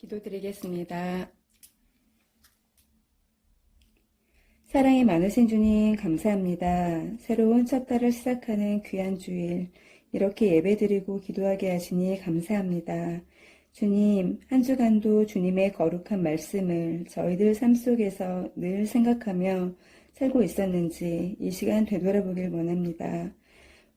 기도드리겠습니다. 사랑이 많으신 주님 감사합니다. 새로운 첫 달을 시작하는 귀한 주일 이렇게 예배드리고 기도하게 하시니 감사합니다. 주님, 한 주간도 주님의 거룩한 말씀을 저희들 삶 속에서 늘 생각하며 살고 있었는지 이 시간 되돌아보길 원합니다.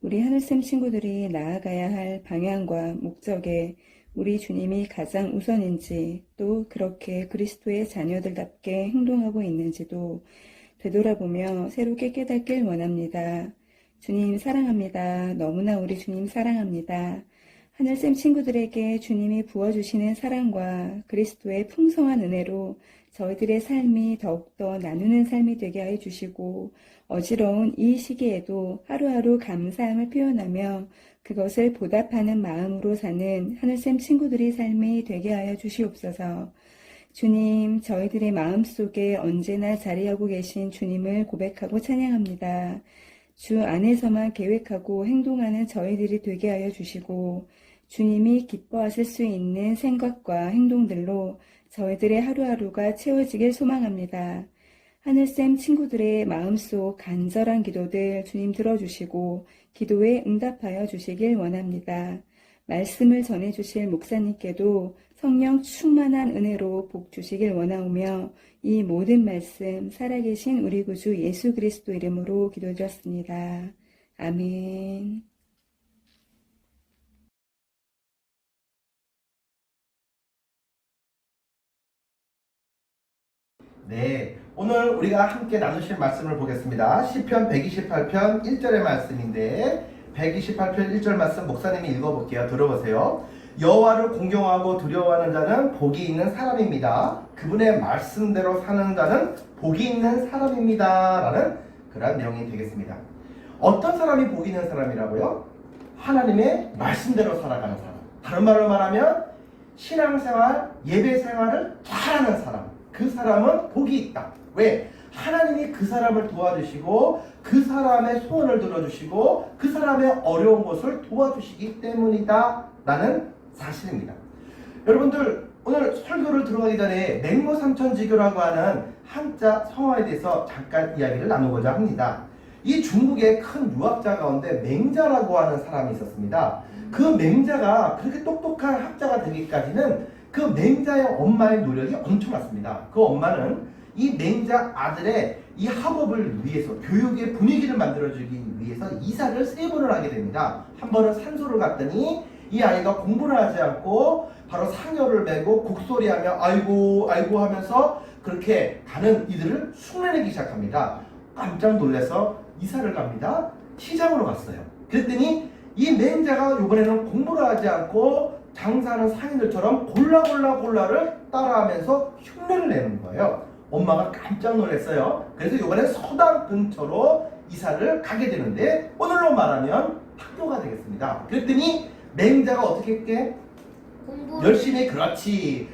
우리 하늘샘 친구들이 나아가야 할 방향과 목적에 우리 주님이 가장 우선인지 또 그렇게 그리스도의 자녀들답게 행동하고 있는지도 되돌아보며 새롭게 깨닫길 원합니다. 주님 사랑합니다. 너무나 우리 주님 사랑합니다. 하늘샘 친구들에게 주님이 부어주시는 사랑과 그리스도의 풍성한 은혜로 저희들의 삶이 더욱더 나누는 삶이 되게 해주시고 어지러운 이 시기에도 하루하루 감사함을 표현하며 그것을 보답하는 마음으로 사는 하늘샘 친구들의 삶이 되게 하여 주시옵소서. 주님, 저희들의 마음속에 언제나 자리하고 계신 주님을 고백하고 찬양합니다. 주 안에서만 계획하고 행동하는 저희들이 되게 하여 주시고 주님이 기뻐하실 수 있는 생각과 행동들로 저희들의 하루하루가 채워지길 소망합니다. 하늘샘 친구들의 마음속 간절한 기도들 주님 들어주시고 기도에 응답하여 주시길 원합니다. 말씀을 전해주실 목사님께도 성령 충만한 은혜로 복 주시길 원하오며 이 모든 말씀 살아계신 우리 구주 예수 그리스도 이름으로 기도드렸습니다. 아멘. 네, 오늘 우리가 함께 나누실 말씀을 보겠습니다. 시편 128편 1절의 말씀인데 128편 1절 말씀 목사님이 읽어볼게요. 들어보세요. 여호와를 공경하고 두려워하는 자는 복이 있는 사람입니다. 그분의 말씀대로 사는 자는 복이 있는 사람입니다. 라는 그런 내용이 되겠습니다. 어떤 사람이 복이 있는 사람이라고요? 하나님의 말씀대로 살아가는 사람. 다른 말로 말하면 신앙생활, 예배생활을 잘하는 사람. 그 사람은 복이 있다. 왜? 하나님이 그 사람을 도와주시고 그 사람의 소원을 들어주시고 그 사람의 어려운 것을 도와주시기 때문이다 라는 사실입니다. 여러분들 오늘 설교를 들어가기 전에 맹모삼천지교라고 하는 한자 성어에 대해서 잠깐 이야기를 나누고자 합니다. 이 중국의 큰 유학자 가운데 맹자라고 하는 사람이 있었습니다. 그 맹자가 그렇게 똑똑한 학자가 되기까지는 그 맹자의 엄마의 노력이 엄청났습니다. 그 엄마는 이 맹자 아들의 이 학업을 위해서 교육의 분위기를 만들어주기 위해서 이사를 3번을 하게 됩니다. 한 번은 산소를 갔더니 이 아이가 공부를 하지 않고 바로 상여를 메고 곡소리하며 아이고 아이고 하면서 그렇게 가는 이들을 흉내내기 시작합니다. 깜짝 놀라서 이사를 갑니다. 시장으로 갔어요. 그랬더니 이 맹자가 이번에는 공부를 하지 않고 장사하는 상인들처럼 골라를 따라하면서 흉내를 내는 거예요. 엄마가 깜짝 놀랐어요. 그래서 이번에 서당 근처로 이사를 가게 되는데 오늘로 말하면 학교가 되겠습니다. 그랬더니 맹자가 어떻게 했게? 열심히 그렇지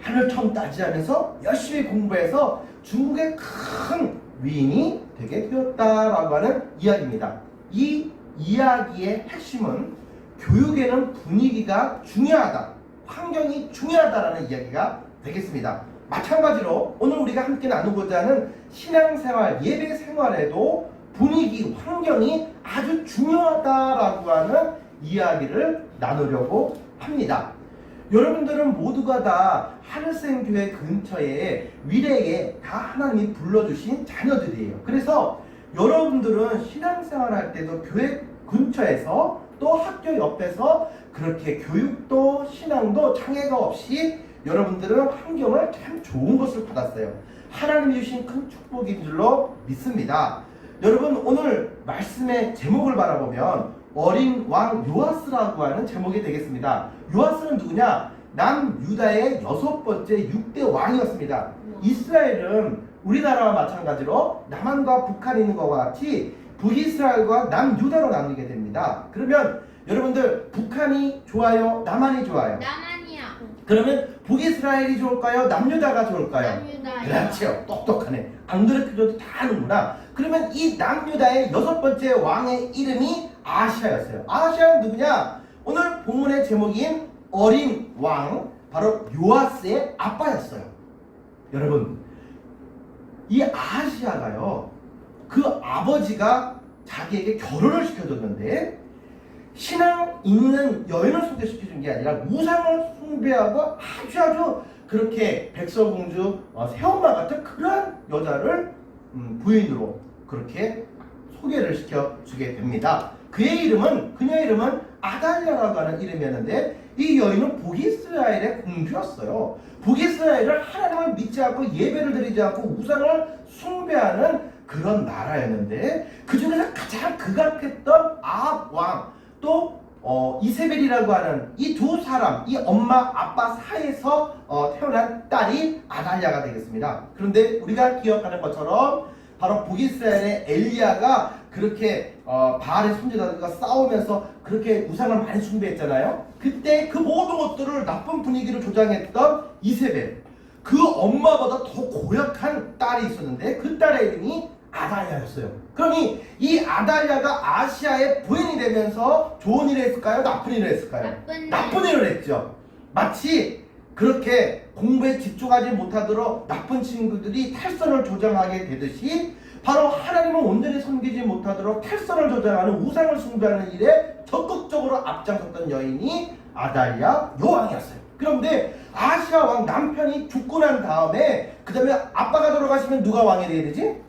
하늘 처음 따지하면서 열심히 공부해서 중국의 큰 위인이 되게 되었다라고 하는 이야기입니다. 이 이야기의 핵심은 교육에는 분위기가 중요하다, 환경이 중요하다라는 이야기가 되겠습니다. 마찬가지로 오늘 우리가 함께 나누고자 하는 신앙생활, 예배생활에도 분위기, 환경이 아주 중요하다라고 하는 이야기를 나누려고 합니다. 여러분들은 모두가 다 하늘샘 교회 근처에 위례에 다 하나님이 불러주신 자녀들이에요. 그래서 여러분들은 신앙생활 할 때도 교회 근처에서 또 학교 옆에서 그렇게 교육도 신앙도 장애가 없이 여러분들은 환경을 참 좋은 것을 받았어요. 하나님이 주신 큰 축복인 줄로 믿습니다. 여러분 오늘 말씀의 제목을 바라보면 어린 왕 요아스라고 하는 제목이 되겠습니다. 요아스는 누구냐? 남유다의 6번째 6대 왕이었습니다. 이스라엘은 우리나라와 마찬가지로 남한과 북한이 있는 것과 같이 북이스라엘과 남유다로 나누게 됩니다. 그러면 여러분들 북한이 좋아요? 남한이 좋아요? 남한이요. 그러면 북이스라엘이 좋을까요? 남유다가 좋을까요? 남유다요. 그렇죠. 똑똑하네. 안 그렇게도 다 아는구나. 그러면 이 남유다의 6번째 왕의 이름이 아시아였어요. 아시아는 누구냐? 오늘 본문의 제목인 어린 왕 바로 요아스의 아빠였어요. 여러분, 이 아하시아가요, 그 아버지가 자기에게 결혼을 시켜줬는데 신앙 있는 여인을 소개시켜준 게 아니라 우상을 숭배하고 아주 그렇게 백설공주 새엄마 같은 그러한 여자를 부인으로 그렇게 소개를 시켜주게 됩니다. 그녀의 이름은 아달랴라고 하는 이름이었는데 이 여인은 북이스라엘의 공주였어요. 북이스라엘은 하나님을 믿지 않고 예배를 드리지 않고 우상을 숭배하는 그런 나라였는데 그 중에서 가장 극악했던 아합 왕, 또 이세벨이라고 하는 이 두 사람, 이 엄마 아빠 사이에서 태어난 딸이 아달랴가 되겠습니다. 그런데 우리가 기억하는 것처럼 바로 북이스라엘의 엘리야가 그렇게 바알의 선지자들과 싸우면서 그렇게 우상을 많이 숭배했잖아요. 그때 그 모든 것들을 나쁜 분위기를 조장했던 이세벨, 그 엄마보다 더 고약한 딸이 있었는데 그 딸의 이름이 아달랴였어요. 그러니 이 아달랴가 아시아의 부인이 되면서 좋은 일을 했을까요? 나쁜 일을 했을까요? 나쁜 일을 했죠. 마치 그렇게 공부에 집중하지 못하도록 나쁜 친구들이 탈선을 조장하게 되듯이 바로 하나님을 온전히 섬기지 못하도록 탈선을 조장하는 우상을 숭배하는 일에 적극적으로 앞장섰던 여인이 아달랴 여왕이었어요. 그런데 아시아 왕 남편이 죽고 난 다음에 그 다음에 아빠가 돌아가시면 누가 왕이 돼야 되지?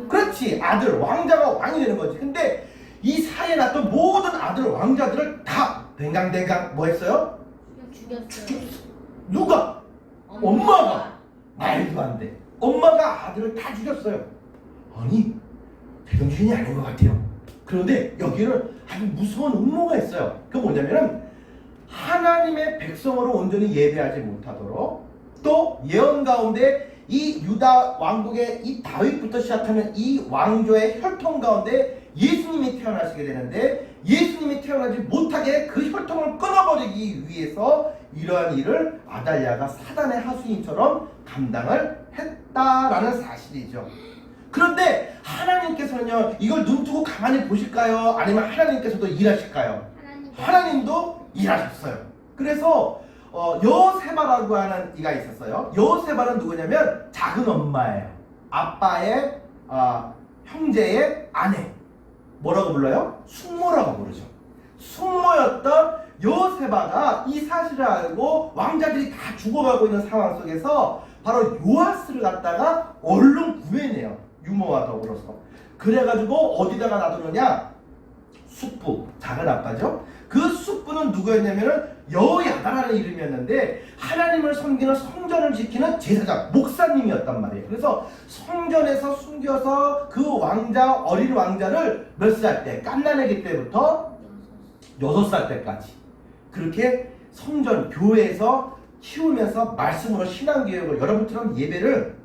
그렇지, 아들, 왕자가 왕이 되는 거지. 근데 이 사이에 났던 모든 아들 왕자들을 다 댕강댕강 뭐 했어요? 죽였어요. 누가? 엄마가. 말도 안 돼. 엄마가 아들을 다 죽였어요. 아니, 제정신이 아닌 것 같아요. 그런데 여기는 아주 무서운 음모가 있어요. 그 뭐냐면은 하나님의 백성으로 온전히 예배하지 못하도록, 또 예언 가운데 이 유다 왕국의 이 다윗부터 시작하는 이 왕조의 혈통 가운데 예수님이 태어나시게 되는데 예수님이 태어나지 못하게 그 혈통을 끊어버리기 위해서 이러한 일을 아달랴가 사단의 하수인처럼 감당을 했다라는 사실이죠. 그런데 하나님께서는요, 이걸 눈 뜨고 가만히 보실까요? 아니면 하나님께서도 일하실까요? 하나님도 일하셨어요. 그래서 여세바라고 하는 이가 있었어요. 여세바는 누구냐면 작은 엄마예요. 아빠의 형제의 아내. 뭐라고 불러요? 숙모라고 부르죠. 숙모였던 여세바가 이 사실을 알고 왕자들이 다 죽어가고 있는 상황 속에서 바로 요아스를 갖다가 얼른 구해내요. 유모와 더불어서. 그래가지고 어디다가 놔두느냐? 숙부, 작은 아빠죠. 그 숙부는 누구였냐면은 여야다라는 이름이었는데 하나님을 섬기는 성전을 지키는 제사장, 목사님이었단 말이에요. 그래서 성전에서 숨겨서 그 왕자, 어린 왕자를 몇 살 때, 갓난아기 때부터 6살 때까지 그렇게 성전, 교회에서 키우면서 말씀으로 신앙교육을, 여러분처럼 예배를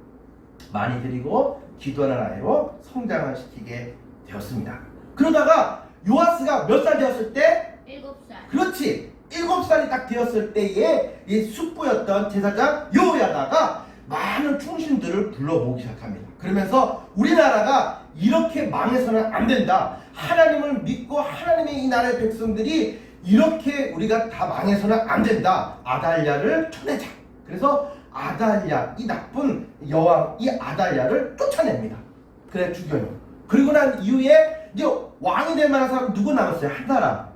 많이 드리고 기도하는 아이로 성장을 시키게 되었습니다. 그러다가 요아스가 몇 살 되었을 때? 7살. 그렇지. 7살이 딱 되었을 때에 이 숙부였던 제사장 여호야다가 많은 충신들을 불러모으기 시작합니다. 그러면서 우리나라가 이렇게 망해서는 안 된다. 하나님을 믿고 하나님의 이 나라의 백성들이 이렇게 우리가 다 망해서는 안 된다. 아달랴를 쳐내자. 그래서 아달랴, 이 나쁜 여왕, 이 아달랴를 쫓아냅니다. 그래 죽여요. 그리고 난 이후에 이제 왕이 될 만한 사람 누구 남았어요? 한 사람.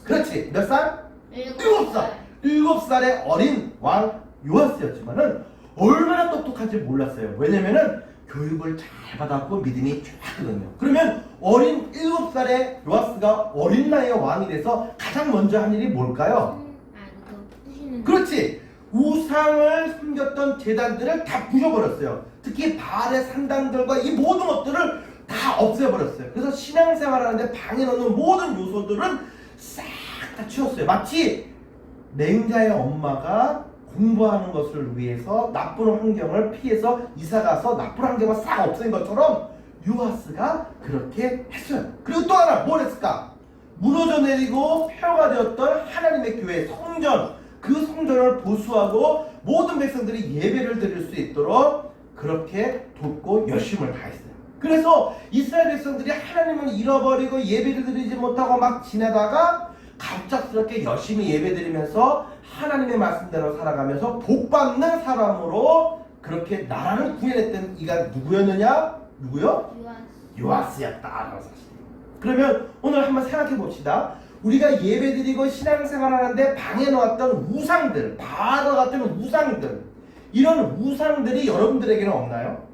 그렇지. 몇 살? 7살. 7살의 어린 왕 요아스였지만은 얼마나 똑똑한지 몰랐어요. 왜냐면은 교육을 잘 받았고 믿음이 좋았거든요. 그러면 어린 7살의 요아스가 어린 나이에 왕이 돼서 가장 먼저 한 일이 뭘까요? 그렇지. 우상을 섬겼던 제단들을 다 부셔버렸어요. 특히 바알의 산당들과 이 모든 것들을 다 없애버렸어요. 그래서 신앙생활 하는데 방해놓는 모든 요소들은 싹 다 치웠어요. 마치 맹자의 엄마가 공부하는 것을 위해서 나쁜 환경을 피해서 이사가서 나쁜 환경을 싹 없앤 것처럼 요아스가 그렇게 했어요. 그리고 또 하나 뭘 했을까? 무너져 내리고 폐허가 되었던 하나님의 교회 성전, 그 성전을 보수하고 모든 백성들이 예배를 드릴 수 있도록 그렇게 돕고 열심을 다했어요. 그래서 이스라엘 백성들이 하나님을 잃어버리고 예배를 드리지 못하고 막 지내다가 갑작스럽게 열심히 예배드리면서 하나님의 말씀대로 살아가면서 복받는 사람으로 그렇게 나라를 구해냈던 이가 누구였느냐? 누구요? 요아스였다라는 사실이에요. 그러면 오늘 한번 생각해 봅시다. 우리가 예배드리고 신앙생활하는데 방해 놓았던 우상들, 바알과 같은 우상들, 이런 우상들이 여러분들에게는 없나요?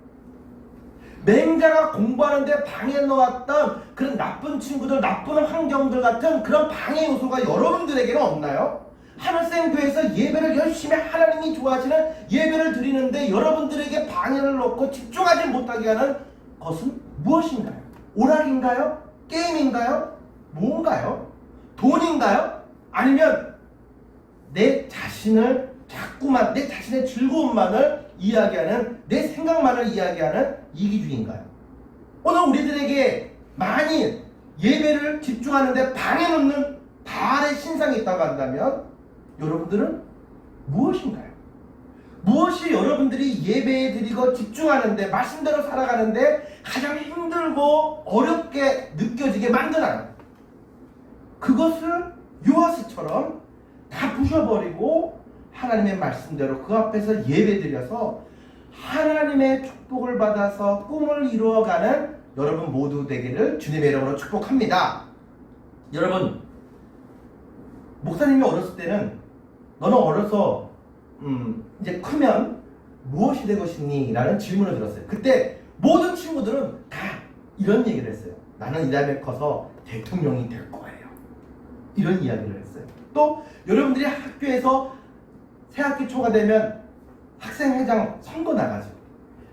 맹자가 공부하는데 방해 놓았던 그런 나쁜 친구들, 나쁜 환경들 같은 그런 방해 요소가 여러분들에게는 없나요? 하늘생교회에서 예배를 열심히 하나님이 좋아하시는 예배를 드리는데 여러분들에게 방해를 놓고 집중하지 못하게 하는 것은 무엇인가요? 오락인가요? 게임인가요? 뭔가요? 돈인가요? 아니면 내 자신을 자꾸만 내 자신의 즐거움만을 이야기하는, 내 생각만을 이야기하는 이기주의인가요? 오늘 우리들에게 많이 예배를 집중하는데 방해 놓는 바알의 신상이 있다고 한다면 여러분들은 무엇인가요? 무엇이 여러분들이 예배에 드리고 집중하는데 말씀대로 살아가는데 가장 힘들고 어렵게 느껴지게 만드나요? 그것을 요아스처럼 다 부셔버리고 하나님의 말씀대로 그 앞에서 예배드려서 하나님의 축복을 받아서 꿈을 이루어가는 여러분 모두 되기를 주님의 이름으로 축복합니다. 여러분, 목사님이 어렸을 때는 너는 어려서 이제 크면 무엇이 되고 싶니? 라는 질문을 들었어요. 그때 모든 친구들은 다 이런 얘기를 했어요. 나는 이 다음에 커서 대통령이 될 거예요. 이런 이야기를 했어요. 또 여러분들이 학교에서 새학기 초가 되면 학생회장 선거 나가죠.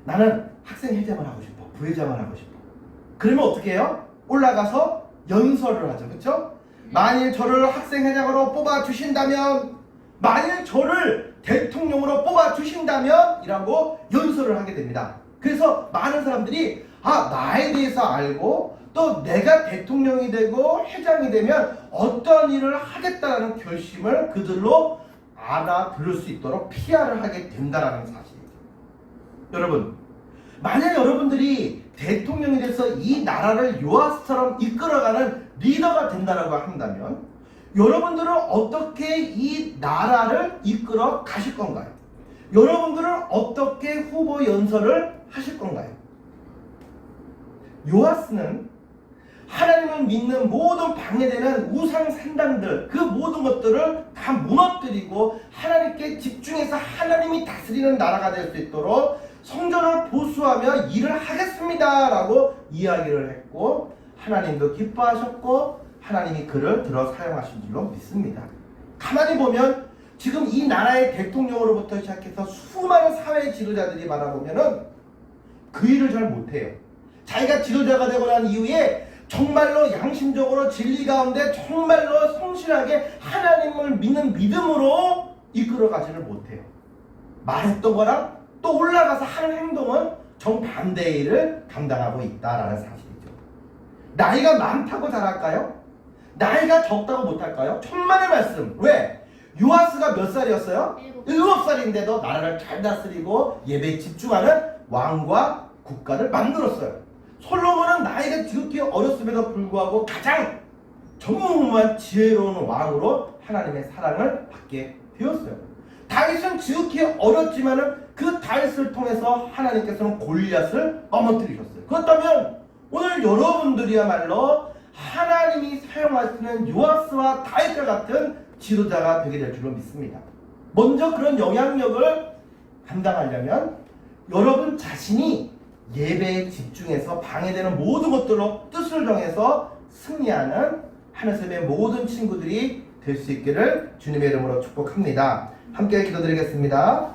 나는 학생회장을 하고 싶어. 부회장을 하고 싶어. 그러면 어떻게 해요? 올라가서 연설을 하죠. 그렇죠? 만일 저를 학생회장으로 뽑아주신다면, 만일 저를 대통령으로 뽑아주신다면 이라고 연설을 하게 됩니다. 그래서 많은 사람들이 나에 대해서 알고 또 내가 대통령이 되고 회장이 되면 어떤 일을 하겠다는 결심을 그들로 알아들을 수 있도록 PR을 하게 된다는 사실이죠. 여러분, 만약 여러분들이 대통령이 돼서 이 나라를 요아스처럼 이끌어가는 리더가 된다라고 한다면 여러분들은 어떻게 이 나라를 이끌어 가실 건가요? 여러분들은 어떻게 후보 연설을 하실 건가요? 요아스는 하나님을 믿는 모든 방해되는 우상 산당들, 그 모든 것들을 다 무너뜨리고 하나님께 집중해서 하나님이 다스리는 나라가 될 수 있도록 성전을 보수하며 일을 하겠습니다 라고 이야기를 했고, 하나님도 기뻐하셨고 하나님이 그를 들어 사용하신 줄로 믿습니다. 가만히 보면 지금 이 나라의 대통령으로부터 시작해서 수많은 사회 지도자들이 바라보면은 그 일을 잘 못해요. 자기가 지도자가 되고 난 이후에 정말로 양심적으로 진리 가운데 정말로 성실하게 하나님을 믿는 믿음으로 이끌어 가지를 못해요. 말했던 거랑 또 올라가서 하는 행동은 정반대의 일을 감당하고 있다라는 사실이죠. 나이가 많다고 잘할까요? 나이가 적다고 못할까요? 천만의 말씀. 왜? 요아스가 몇 살이었어요? 7살인데도 나라를 잘 다스리고 예배에 집중하는 왕과 국가를 만들었어요. 솔로몬은 나이가 지극히 어렸음에도 불구하고 가장 전무후무한 지혜로운 왕으로 하나님의 사랑을 받게 되었어요. 다윗은 지극히 어렸지만은 그 다윗을 통해서 하나님께서는 골리앗을 넘어뜨리셨어요. 그렇다면 오늘 여러분들이야말로 하나님이 사용하시는 요아스와 다윗과 같은 지도자가 되게 될 줄로 믿습니다. 먼저 그런 영향력을 감당하려면 여러분 자신이 예배에 집중해서 방해되는 모든 것들로 뜻을 정해서 승리하는 하늘섬의 모든 친구들이 될 수 있기를 주님의 이름으로 축복합니다. 함께 기도드리겠습니다.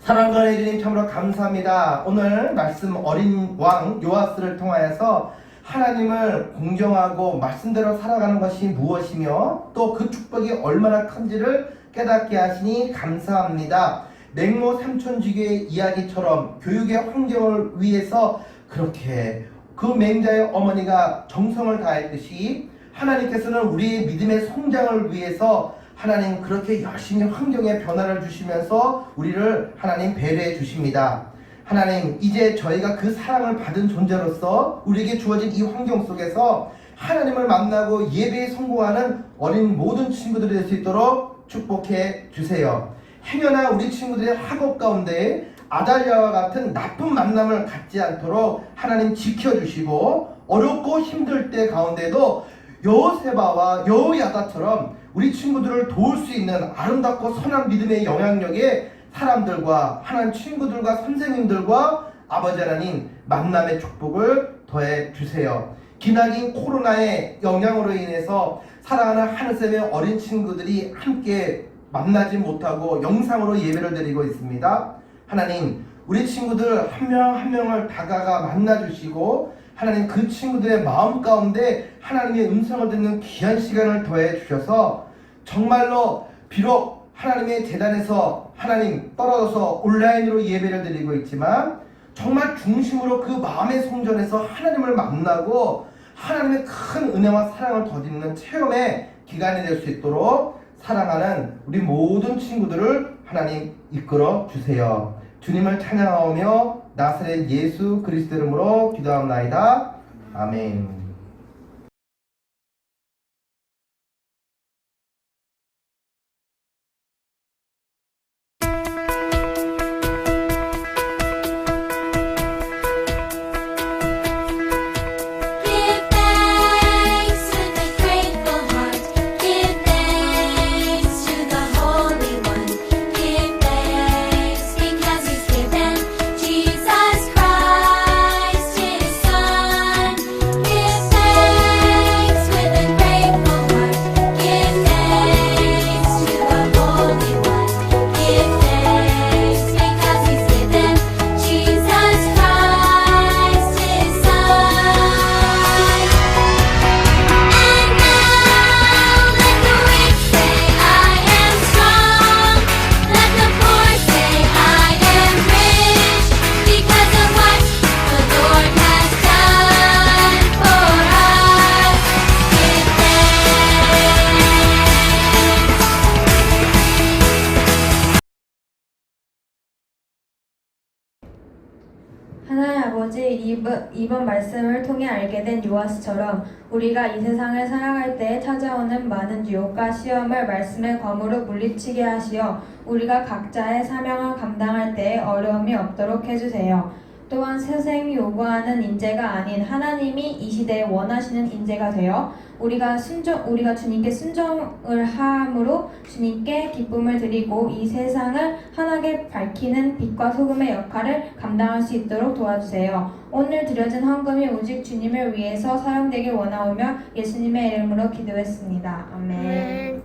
사랑과 은혜 주님 참으로 감사합니다. 오늘 말씀 어린 왕 요아스를 통하여서 하나님을 공경하고 말씀대로 살아가는 것이 무엇이며 또 그 축복이 얼마나 큰지를 깨닫게 하시니 감사합니다. 맹모 삼촌지교의 이야기처럼 교육의 환경을 위해서 그렇게 그 맹자의 어머니가 정성을 다했듯이 하나님께서는 우리의 믿음의 성장을 위해서 하나님 그렇게 열심히 환경에 변화를 주시면서 우리를 하나님 배려해 주십니다. 하나님 이제 저희가 그 사랑을 받은 존재로서 우리에게 주어진 이 환경 속에서 하나님을 만나고 예배에 성공하는 어린 모든 친구들이 될 수 있도록 축복해 주세요. 행여나 우리 친구들의 학업 가운데 아달랴와 같은 나쁜 만남을 갖지 않도록 하나님 지켜주시고, 어렵고 힘들 때 가운데도 여호세바와 여호야다처럼 우리 친구들을 도울 수 있는 아름답고 선한 믿음의 영향력에 사람들과 하나님 친구들과 선생님들과 아버지 하나님 만남의 축복을 더해 주세요. 기나긴 코로나의 영향으로 인해서 사랑하는 하늘쌤의 어린 친구들이 함께 만나지 못하고 영상으로 예배를 드리고 있습니다. 하나님, 우리 친구들 한 명 한 명을 다가가 만나주시고 하나님 그 친구들의 마음 가운데 하나님의 음성을 듣는 귀한 시간을 더해 주셔서 정말로 비록 하나님의 재단에서 하나님 떨어져서 온라인으로 예배를 드리고 있지만 정말 중심으로 그 마음의 성전에서 하나님을 만나고 하나님의 큰 은혜와 사랑을 더짓는 체험의 기간이 될 수 있도록 사랑하는 우리 모든 친구들을 하나님 이끌어 주세요. 주님을 찬양하오며 나사렛 예수 그리스도 이름으로 기도합나이다. 아멘. Give thanks with a grateful heart. Give thanks to the Holy One. Give thanks because He's given Jesus Christ His Son. Give thanks with a grateful heart. Give thanks to the Holy One. Give thanks because He's given Jesus Christ His Son. And now let the weak say, I am strong. Let the poor say, I am rich, because of what the Lord has done for us. Give 하나님 아버지, 이번 말씀을 통해 알게 된 요아스처럼 우리가 이 세상을 살아갈 때에 찾아오는 많은 유혹과 시험을 말씀의 검으로 물리치게 하시어 우리가 각자의 사명을 감당할 때에 어려움이 없도록 해주세요. 또한 세상이 요구하는 인재가 아닌 하나님이 이 시대에 원하시는 인재가 되어 우리가 주님께 순종을 함으로 주님께 기쁨을 드리고 이 세상을 환하게 밝히는 빛과 소금의 역할을 감당할 수 있도록 도와주세요. 오늘 드려진 헌금이 오직 주님을 위해서 사용되길 원하오며 예수님의 이름으로 기도했습니다. 아멘.